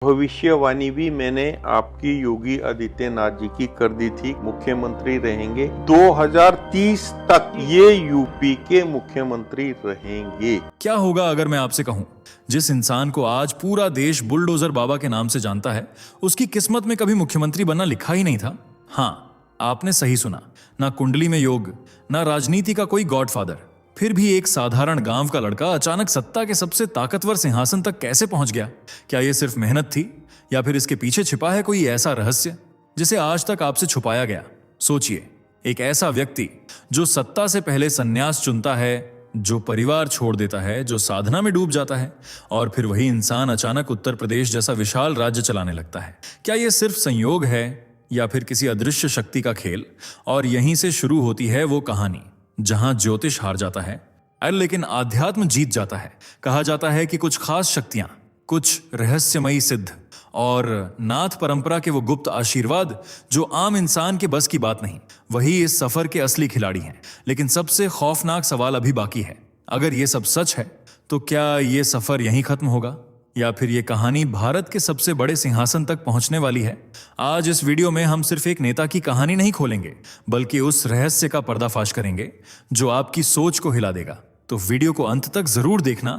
भविष्यवाणी भी मैंने आपकी योगी आदित्यनाथ जी की कर दी थी। मुख्यमंत्री रहेंगे 2030 तक, ये यूपी के मुख्यमंत्री रहेंगे। क्या होगा अगर मैं आपसे कहूं, जिस इंसान को आज पूरा देश बुलडोजर बाबा के नाम से जानता है, उसकी किस्मत में कभी मुख्यमंत्री बनना लिखा ही नहीं था। हाँ, आपने सही सुना। ना कुंडली में योग, ना राजनीति का कोई गॉडफादर, फिर भी एक साधारण गांव का लड़का अचानक सत्ता के सबसे ताकतवर सिंहासन तक कैसे पहुंच गया? क्या यह सिर्फ मेहनत थी, या फिर इसके पीछे छिपा है कोई ऐसा रहस्य जिसे आज तक आपसे छुपाया गया? सोचिए, एक ऐसा व्यक्ति जो सत्ता से पहले संन्यास चुनता है, जो परिवार छोड़ देता है, जो साधना में डूब जाता है, और फिर वही इंसान अचानक उत्तर प्रदेश जैसा विशाल राज्य चलाने लगता है। क्या यह सिर्फ संयोग है, या फिर किसी अदृश्य शक्ति का खेल? और यहीं से शुरू होती है वो कहानी जहां ज्योतिष हार जाता है, लेकिन आध्यात्म जीत जाता है। कहा जाता है कि कुछ खास शक्तियां, कुछ रहस्यमयी सिद्ध और नाथ परंपरा के वो गुप्त आशीर्वाद जो आम इंसान के बस की बात नहीं, वही इस सफर के असली खिलाड़ी हैं। लेकिन सबसे खौफनाक सवाल अभी बाकी है। अगर ये सब सच है, तो क्या ये सफर यहीं खत्म होगा, या फिर ये कहानी भारत के सबसे बड़े सिंहासन तक पहुंचने वाली है? आज इस वीडियो में हम सिर्फ एक नेता की कहानी नहीं खोलेंगे, बल्कि उस रहस्य का पर्दाफाश करेंगे जो आपकी सोच को हिला देगा। तो वीडियो को अंत तक जरूर देखना,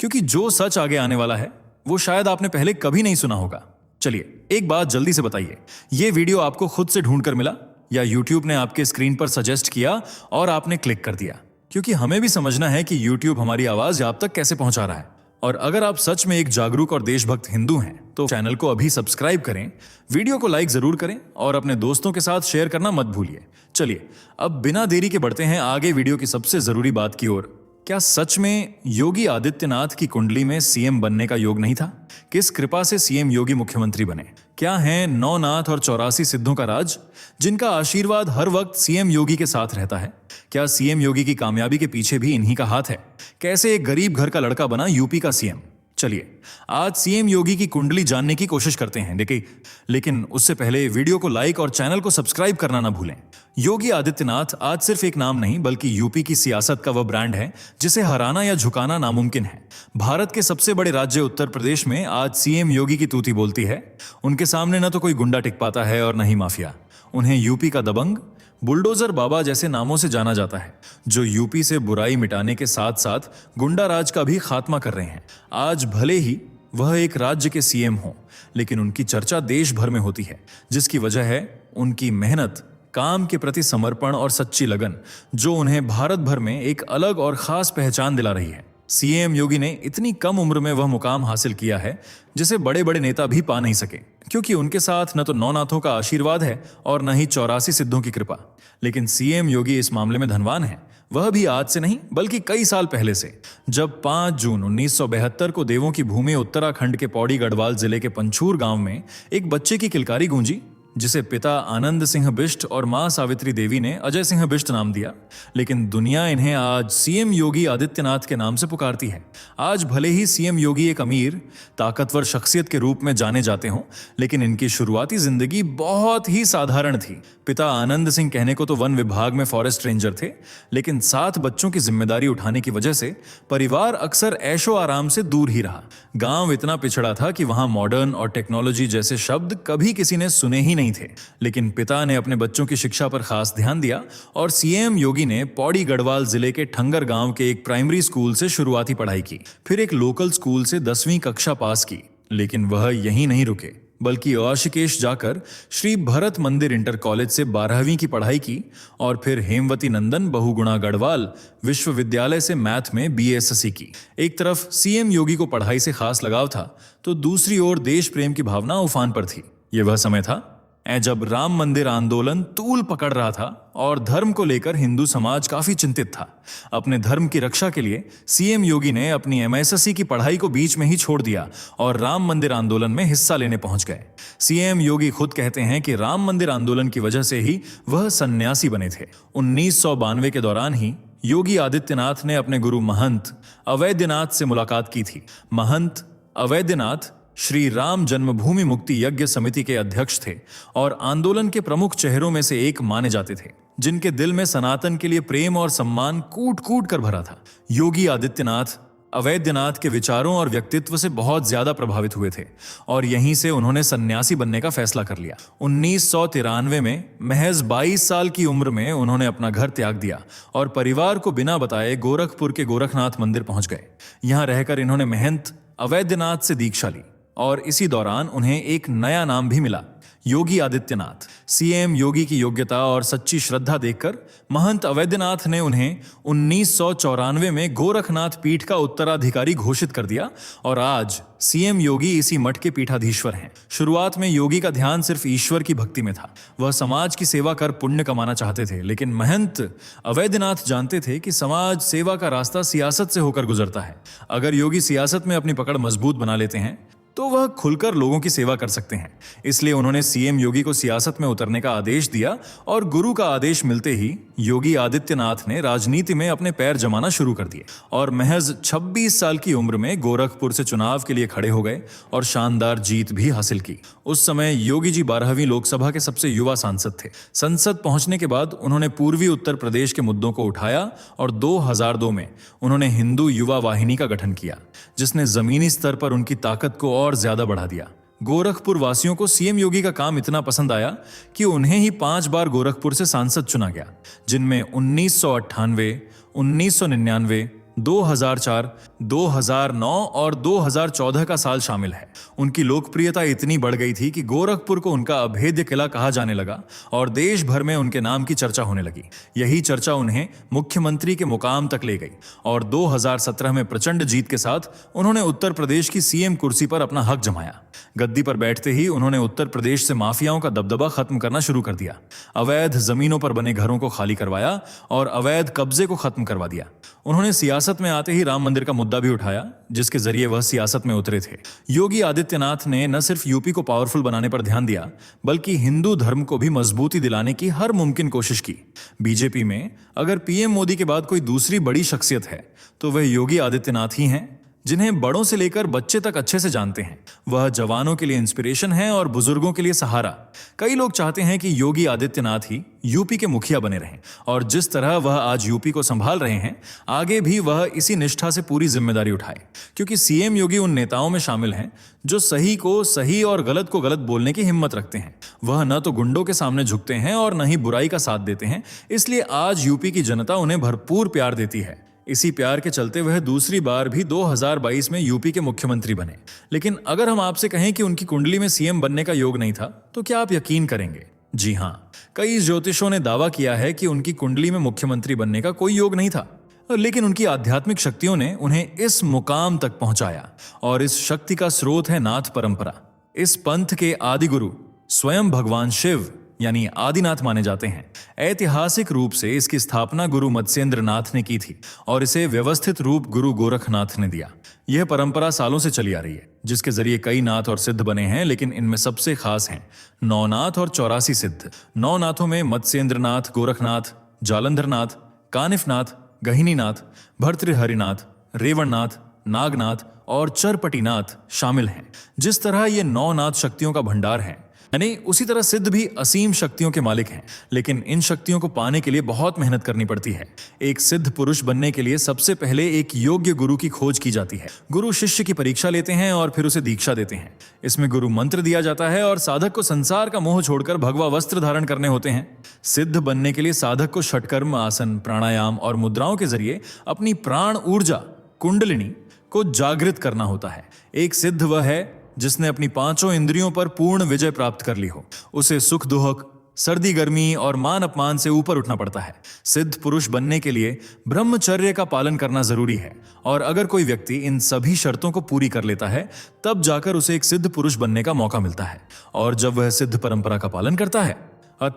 क्योंकि जो सच आगे आने वाला है वो शायद आपने पहले कभी नहीं सुना होगा। चलिए, एक बात जल्दी से बताइए, ये वीडियो आपको खुद से ढूंढ कर मिला, या यूट्यूब ने आपके स्क्रीन पर सजेस्ट किया और आपने क्लिक कर दिया? क्योंकि हमें भी समझना है कि यूट्यूब हमारी आवाज आप तक कैसे पहुंचा रहा है। और अगर आप सच में एक जागरूक और देशभक्त हिंदू हैं, तो चैनल को अभी सब्सक्राइब करें, वीडियो को लाइक जरूर करें और अपने दोस्तों के साथ शेयर करना मत भूलिए। चलिए, अब बिना देरी के बढ़ते हैं आगे वीडियो की सबसे जरूरी बात की ओर। क्या सच में योगी आदित्यनाथ की कुंडली में सीएम बनने का योग नहीं था? किस कृपा से सीएम योगी मुख्यमंत्री बने? क्या है 9 नाथ और 84 सिद्धों का राज, जिनका आशीर्वाद हर वक्त सीएम योगी के साथ रहता है? क्या सीएम योगी की कामयाबी के पीछे भी इन्हीं का हाथ है? कैसे एक गरीब घर का लड़का बना यूपी का सीएम? चलिए, आज सीएम योगी की कुंडली जानने की कोशिश करते हैं। देखिए, लेकिन उससे पहले वीडियो को लाइक और चैनल को सब्सक्राइब करना ना भूलें। योगी आदित्यनाथ आज सिर्फ एक नाम नहीं, बल्कि यूपी की सियासत का वह ब्रांड है जिसे हराना या झुकाना नामुमकिन है। भारत के सबसे बड़े राज्य उत्तर प्रदेश में आज सीएम योगी की तूती बोलती है। उनके सामने न तो कोई गुंडा टिक पाता है और न ही माफिया। उन्हें यूपी का दबंग, बुलडोजर बाबा जैसे नामों से जाना जाता है, जो यूपी से बुराई मिटाने के साथ साथ गुंडा राज का भी खात्मा कर रहे हैं। आज भले ही वह एक राज्य के सीएम हो, लेकिन उनकी चर्चा देश भर में होती है, जिसकी वजह है उनकी मेहनत, काम के प्रति समर्पण और सच्ची लगन, जो उन्हें भारत भर में एक अलग और खास पहचान दिला रही है। सीएम योगी ने इतनी कम उम्र में वह मुकाम हासिल किया है जिसे बड़े बड़े नेता भी पा नहीं सके, क्योंकि उनके साथ न तो 9 नाथों का आशीर्वाद है और न ही 84 सिद्धों की कृपा। लेकिन सीएम योगी इस मामले में धनवान है, वह भी आज से नहीं बल्कि कई साल पहले से। जब 5 जून 1972 को देवों की भूमि उत्तराखंड के पौड़ी गढ़वाल जिले के पंचूर गांव में एक बच्चे की किलकारी गूंजी, जिसे पिता आनंद सिंह बिष्ट और मां सावित्री देवी ने अजय सिंह बिष्ट नाम दिया। लेकिन दुनिया इन्हें आज सीएम योगी आदित्यनाथ के नाम से पुकारती है। आज भले ही सीएम योगी एक अमीर, ताकतवर शख्सियत के रूप में जाने जाते हों, लेकिन इनकी शुरुआती जिंदगी बहुत ही साधारण थी। पिता आनंद सिंह कहने को तो वन विभाग में फॉरेस्ट रेंजर थे, लेकिन 7 बच्चों की जिम्मेदारी उठाने की वजह से परिवार अक्सर ऐशो आराम से दूर ही रहा। गांव इतना पिछड़ा था कि वहां मॉडर्न और टेक्नोलॉजी जैसे शब्द कभी किसी ने सुने ही नहीं थे। लेकिन पिता ने अपने बच्चों की शिक्षा पर खास ध्यान दिया और सीएम योगी ने पौड़ी गढ़वाल जिले के ठंगर गांव के एक प्राइमरी स्कूल से शुरुआती पढ़ाई की, फिर एक लोकल स्कूल से 10वीं कक्षा पास की। लेकिन वह यहीं नहीं रुके, बल्कि ऋषिकेश जाकर श्री भरत मंदिर इंटर कॉलेज से 12वीं की पढ़ाई की और फिर हेमवती नंदन बहुगुणा गढ़वाल विश्वविद्यालय से मैथ में बीएससी की। एक तरफ सीएम योगी को पढ़ाई से खास लगाव था, तो दूसरी ओर देश प्रेम की भावना उफान पर थी। यह वह समय था जब राम मंदिर आंदोलन तूल पकड़ रहा था और धर्म को लेकर हिंदू समाज काफी चिंतित था। अपने धर्म की रक्षा के लिए सीएम योगी ने अपनी एमएससी की पढ़ाई को बीच में ही छोड़ दिया और राम मंदिर आंदोलन में हिस्सा लेने पहुंच गए। सीएम योगी खुद कहते हैं कि राम मंदिर आंदोलन की वजह से ही वह सन्यासी बने थे। 1992 के दौरान ही योगी आदित्यनाथ ने अपने गुरु महंत अवैधनाथ से मुलाकात की थी। महंत अवैधनाथ श्री राम जन्मभूमि मुक्ति यज्ञ समिति के अध्यक्ष थे और आंदोलन के प्रमुख चेहरों में से एक माने जाते थे, जिनके दिल में सनातन के लिए प्रेम और सम्मान कूट कूट कर भरा था। योगी आदित्यनाथ अवैधनाथ के विचारों और व्यक्तित्व से बहुत ज्यादा प्रभावित हुए थे और यहीं से उन्होंने सन्यासी बनने का फैसला कर लिया। 1993 में महज 22 साल की उम्र में उन्होंने अपना घर त्याग दिया और परिवार को बिना बताए गोरखपुर के गोरखनाथ मंदिर पहुंच गए। यहां रहकर इन्होंने महंत अवैधनाथ से दीक्षा ली और इसी दौरान उन्हें एक नया नाम भी मिला, योगी आदित्यनाथ। सीएम योगी की योग्यता और सच्ची श्रद्धा देखकर महंत अवैधनाथ ने उन्हें 1994 में गोरखनाथ पीठ का उत्तराधिकारी घोषित कर दिया और आज सीएम योगी इसी मठ के पीठाधीश्वर हैं। शुरुआत में योगी का ध्यान सिर्फ ईश्वर की भक्ति में था। वह समाज की सेवा कर पुण्य कमाना चाहते थे, लेकिन महंत अवैधनाथ जानते थे कि समाज सेवा का रास्ता सियासत से होकर गुजरता है। अगर योगी सियासत में अपनी पकड़ मजबूत बना लेते हैं तो वह खुलकर लोगों की सेवा कर सकते हैं। इसलिए उन्होंने सीएम योगी को सियासत में उतरने का आदेश दिया और गुरु का आदेश मिलते ही योगी आदित्यनाथ ने राजनीति में अपने पैर जमाना शुरू कर दिए और महज 26 साल की उम्र में गोरखपुर से चुनाव के लिए खड़े हो गए और शानदार जीत भी हासिल की। उस समय योगी जी 12वीं लोकसभा के सबसे युवा सांसद थे। संसद पहुंचने के बाद उन्होंने पूर्वी उत्तर प्रदेश के मुद्दों को उठाया और 2002 में उन्होंने हिंदू युवा वाहिनी का गठन किया, जिसने जमीनी स्तर पर उनकी ताकत को और ज्यादा बढ़ा दिया। गोरखपुर वासियों को सीएम योगी का काम इतना पसंद आया कि उन्हें ही 5 बार गोरखपुर से सांसद चुना गया, जिनमें 1998, 1999, 2004, 2009 और 2014 का साल शामिल है। उनकी लोकप्रियता इतनी बढ़ गई थी कि गोरखपुर को उनका अभेद्य किला कहा जाने लगा और देश भर में उनके नाम की चर्चा होने लगी। यही चर्चा उन्हें मुख्यमंत्री के मुकाम तक ले गई और 2017 में प्रचंड जीत के साथ उन्होंने उत्तर प्रदेश की सीएम कुर्सी पर अपना हक जमाया। गद्दी पर बैठते ही उन्होंने उत्तर प्रदेश से माफियाओं का दबदबा खत्म करना शुरू कर दिया, अवैध जमीनों पर बने घरों को खाली करवाया और अवैध कब्जे को खत्म करवा दिया। उन्होंने सियासत में आते ही राम मंदिर का मुद्दा भी उठाया, जिसके जरिए वह सियासत में उतरे थे। योगी आदित्यनाथ ने न सिर्फ यूपी को पावरफुल बनाने पर ध्यान दिया, बल्कि हिंदू धर्म को भी मजबूती दिलाने की हर मुमकिन कोशिश की। बीजेपी में अगर पीएम मोदी के बाद कोई दूसरी बड़ी शख्सियत है तो वह योगी आदित्यनाथ ही हैं, जिन्हें बड़ों से लेकर बच्चे तक अच्छे से जानते हैं। वह जवानों के लिए इंस्पिरेशन है और बुजुर्गों के लिए सहारा। कई लोग चाहते हैं कि योगी आदित्यनाथ ही यूपी के मुखिया बने रहें और जिस तरह वह आज यूपी को संभाल रहे हैं, आगे भी वह इसी निष्ठा से पूरी जिम्मेदारी उठाए, क्योंकि सीएम योगी उन नेताओं में शामिल हैं जो सही को सही और गलत को गलत बोलने की हिम्मत रखते हैं। वह न तो गुंडों के सामने झुकते हैं और न ही बुराई का साथ देते हैं। इसलिए आज यूपी की जनता उन्हें भरपूर प्यार देती है। इसी प्यार के चलते वह दूसरी बार भी 2022 में यूपी के मुख्यमंत्री बने। लेकिन अगर हम आपसे कहें कि उनकी कुंडली में सीएम बनने का योग नहीं था, तो क्या आप यकीन करेंगे? जी हां, कई ज्योतिषों ने दावा किया है कि उनकी कुंडली में मुख्यमंत्री बनने का कोई योग नहीं था, लेकिन उनकी आध्यात्मिक शक्तियों ने उन्हें इस मुकाम तक पहुंचाया और इस शक्ति का स्रोत है नाथ परंपरा। इस पंथ के आदि गुरु स्वयं भगवान शिव यानी आदिनाथ माने जाते हैं। ऐतिहासिक रूप से इसकी स्थापना गुरु मत्स्येंद्र नाथ ने की थी और इसे व्यवस्थित रूप गुरु गोरखनाथ ने दिया। यह परंपरा सालों से चली आ रही है, जिसके जरिए कई नाथ और सिद्ध बने हैं, लेकिन इनमें सबसे खास हैं 9 नाथ और 84 सिद्ध। 9 नाथों में मत्स्येंद्र नाथ, गोरखनाथ, जालंधरनाथ, कानिफनाथ, गहिनीनाथ, भर्तृहरिनाथ, रेवणनाथ, नागनाथ और चरपटीनाथ शामिल हैं। जिस तरह ये 9 नाथ शक्तियों का भंडार है, यानी उसी तरह सिद्ध भी असीम शक्तियों के मालिक हैं, लेकिन इन शक्तियों को पाने के लिए बहुत मेहनत करनी पड़ती है। एक सिद्ध पुरुष बनने के लिए सबसे पहले एक योग्य गुरु की खोज की जाती है। गुरु शिष्य की परीक्षा लेते हैं और फिर उसे दीक्षा देते हैं। इसमें गुरु मंत्र दिया जाता है और साधक को संसार का मोह छोड़कर भगवा वस्त्र धारण करने होते हैं। सिद्ध बनने के लिए साधक को षटकर्म, आसन, प्राणायाम और मुद्राओं के जरिए अपनी प्राण ऊर्जा कुंडलिनी को जागृत करना होता है। एक सिद्ध वह है जिसने अपनी 5 इंद्रियों पर पूर्ण विजय प्राप्त कर ली हो। उसे सुख दुख, सर्दी गर्मी और मान अपमान से ऊपर उठना पड़ता है। सिद्ध पुरुष बनने के लिए ब्रह्मचर्य का पालन करना जरूरी है और अगर कोई व्यक्ति इन सभी शर्तों को पूरी कर लेता है, तब जाकर उसे एक सिद्ध पुरुष बनने का मौका मिलता है। और जब वह सिद्ध परंपरा का पालन करता है,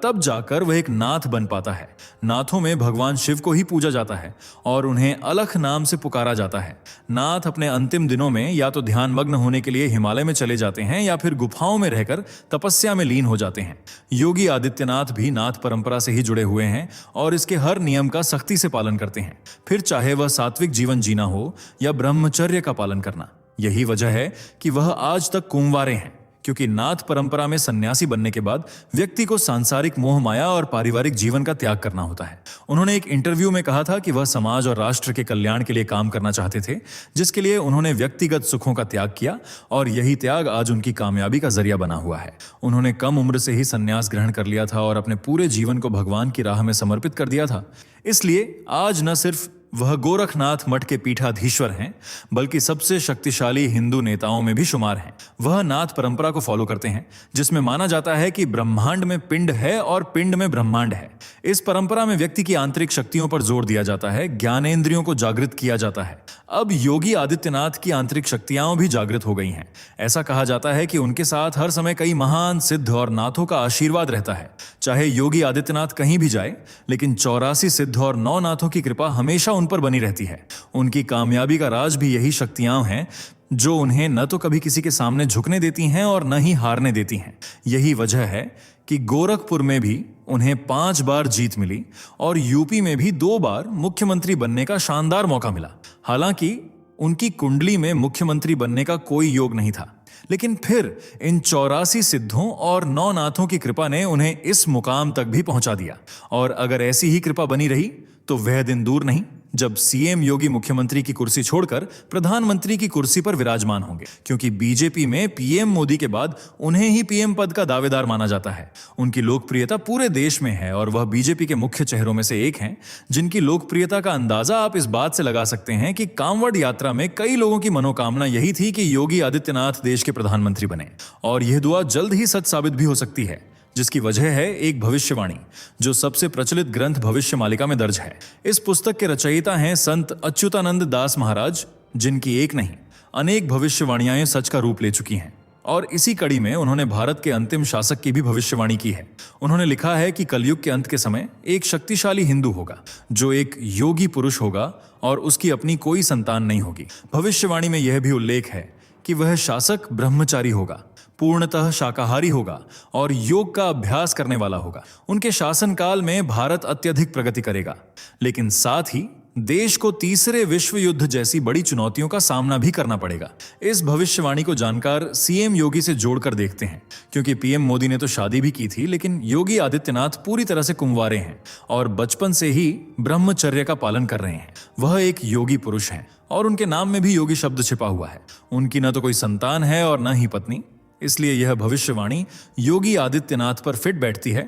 तब जाकर वह एक नाथ बन पाता है। नाथों में भगवान शिव को ही पूजा जाता है और उन्हें अलख नाम से पुकारा जाता है। नाथ अपने अंतिम दिनों में या तो ध्यान मग्न होने के लिए हिमालय में चले जाते हैं या फिर गुफाओं में रहकर तपस्या में लीन हो जाते हैं। योगी आदित्यनाथ भी नाथ परंपरा से ही जुड़े हुए हैं और इसके हर नियम का सख्ती से पालन करते हैं, फिर चाहे वह सात्विक जीवन जीना हो या ब्रह्मचर्य का पालन करना। यही वजह है कि वह आज तक कुंवारे हैं, क्योंकि नाथ परंपरा में सन्यासी बनने के बाद व्यक्ति को सांसारिक मोह माया और पारिवारिक जीवन का त्याग करना होता है। उन्होंने एक इंटरव्यू में कहा था कि वह समाज और राष्ट्र के कल्याण के लिए काम करना चाहते थे, जिसके लिए उन्होंने व्यक्तिगत सुखों का त्याग किया और यही त्याग आज उनकी कामयाबी का जरिया बना हुआ है। उन्होंने कम उम्र से ही संन्यास ग्रहण कर लिया था और अपने पूरे जीवन को भगवान की राह में समर्पित कर दिया था। इसलिए आज न सिर्फ वह गोरखनाथ मठ के पीठाधीश्वर हैं, बल्कि सबसे शक्तिशाली हिंदू नेताओं में भी शुमार हैं। वह नाथ परंपरा को फॉलो करते हैं, जिसमें माना जाता है कि ब्रह्मांड में पिंड है और पिंड में ब्रह्मांड है। इस परंपरा में व्यक्ति की आंतरिक शक्तियों पर जोर दिया जाता है, ज्ञानेंद्रियों को जागृत किया जाता है। अब योगी आदित्यनाथ की आंतरिक शक्तियां भी जागृत हो गई हैं। ऐसा कहा जाता है कि उनके साथ हर समय कई महान सिद्ध और नाथों का आशीर्वाद रहता है। चाहे योगी आदित्यनाथ कहीं भी जाए, लेकिन 84 सिद्ध और 9 नाथों की कृपा हमेशा उन पर बनी रहती है। उनकी कामयाबी का राज भी यही शक्तियां हैं जो उन्हें न तो कभी किसी के सामने झुकने देती हैं और न ही हारने देती हैं। यही वजह है कि गोरखपुर में भी उन्हें 5 बार जीत मिली और यूपी में भी 2 बार मुख्यमंत्री बनने का शानदार मौका मिला। हालांकि उनकी कुंडली में मुख्यमंत्री बनने का कोई योग नहीं था, लेकिन फिर इन 84 सिद्धों और 9 नाथों की कृपा ने उन्हें इस मुकाम तक भी पहुंचा दिया। और अगर ऐसी ही कृपा बनी रही तो वह दिन दूर नहीं जब सीएम योगी मुख्यमंत्री की कुर्सी छोड़कर प्रधानमंत्री की कुर्सी पर विराजमान होंगे, क्योंकि बीजेपी में पीएम मोदी के बाद उन्हें ही पीएम पद का दावेदार माना जाता है। उनकी लोकप्रियता पूरे देश में है और वह बीजेपी के मुख्य चेहरों में से एक हैं, जिनकी लोकप्रियता का अंदाजा आप इस बात से लगा सकते हैं कि कांवड़ यात्रा में कई लोगों की मनोकामना यही थी कि योगी आदित्यनाथ देश के प्रधानमंत्री बने, और यह दुआ जल्द ही सच साबित भी हो सकती है, जिसकी वजह है एक भविष्यवाणी जो सबसे प्रचलित ग्रंथ भविष्य मालिका में दर्ज है। इस पुस्तक के रचयिता हैं संत अच्युतानंद दास महाराज, जिनकी एक नहीं अनेक भविष्यवाणियां सच का रूप ले चुकी हैं। और इसी कड़ी में उन्होंने भारत के अंतिम शासक की भी भविष्यवाणी की है। उन्होंने लिखा है कि कलयुग के अंत के समय एक शक्तिशाली हिंदू होगा जो एक योगी पुरुष होगा और उसकी अपनी कोई संतान नहीं होगी। भविष्यवाणी में यह भी उल्लेख है कि वह शासक ब्रह्मचारी होगा, पूर्णतः शाकाहारी होगा और योग का अभ्यास करने वाला होगा। उनके शासनकाल में भारत अत्यधिक प्रगति करेगा, लेकिन साथ ही देश को तीसरे विश्व युद्ध जैसी बड़ी चुनौतियों का सामना भी करना पड़ेगा। इस भविष्यवाणी को जानकार सीएम योगी से जोड़कर देखते हैं, क्योंकि पीएम मोदी ने तो शादी भी की थी, लेकिन योगी आदित्यनाथ पूरी तरह से कुंवारे हैं और बचपन से ही ब्रह्मचर्य का पालन कर रहे हैं। वह एक योगी पुरुष हैं और उनके नाम में भी योगी शब्द छिपा हुआ है। उनकी न तो कोई संतान है और न ही पत्नी, इसलिए यह भविष्यवाणी योगी आदित्यनाथ पर फिट बैठती है,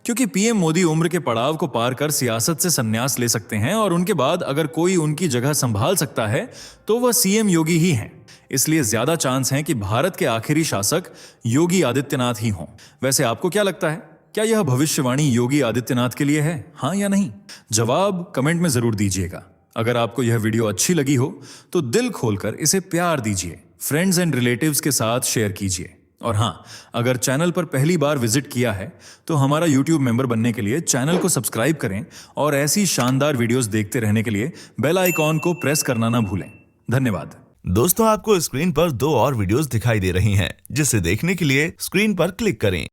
क्योंकि पीएम मोदी उम्र के पड़ाव को पार कर सियासत से संन्यास ले सकते हैं और उनके बाद अगर कोई उनकी जगह संभाल सकता है तो वह सीएम योगी ही हैं। इसलिए ज्यादा चांस है कि भारत के आखिरी शासक योगी आदित्यनाथ ही हों। वैसे आपको क्या लगता है, क्या यह भविष्यवाणी योगी आदित्यनाथ के लिए है, हाँ या नहीं? जवाब कमेंट में जरूर दीजिएगा। अगर आपको यह वीडियो अच्छी लगी हो तो दिल खोलकर इसे प्यार दीजिए, फ्रेंड्स एंड रिलेटिव्स के साथ शेयर कीजिए। और हाँ, अगर चैनल पर पहली बार विजिट किया है तो हमारा YouTube मेंबर बनने के लिए चैनल को सब्सक्राइब करें और ऐसी शानदार वीडियोस देखते रहने के लिए बेल आइकॉन को प्रेस करना ना भूलें। धन्यवाद। दोस्तों, आपको स्क्रीन पर 2 और वीडियोस दिखाई दे रही हैं, जिसे देखने के लिए स्क्रीन पर क्लिक करें।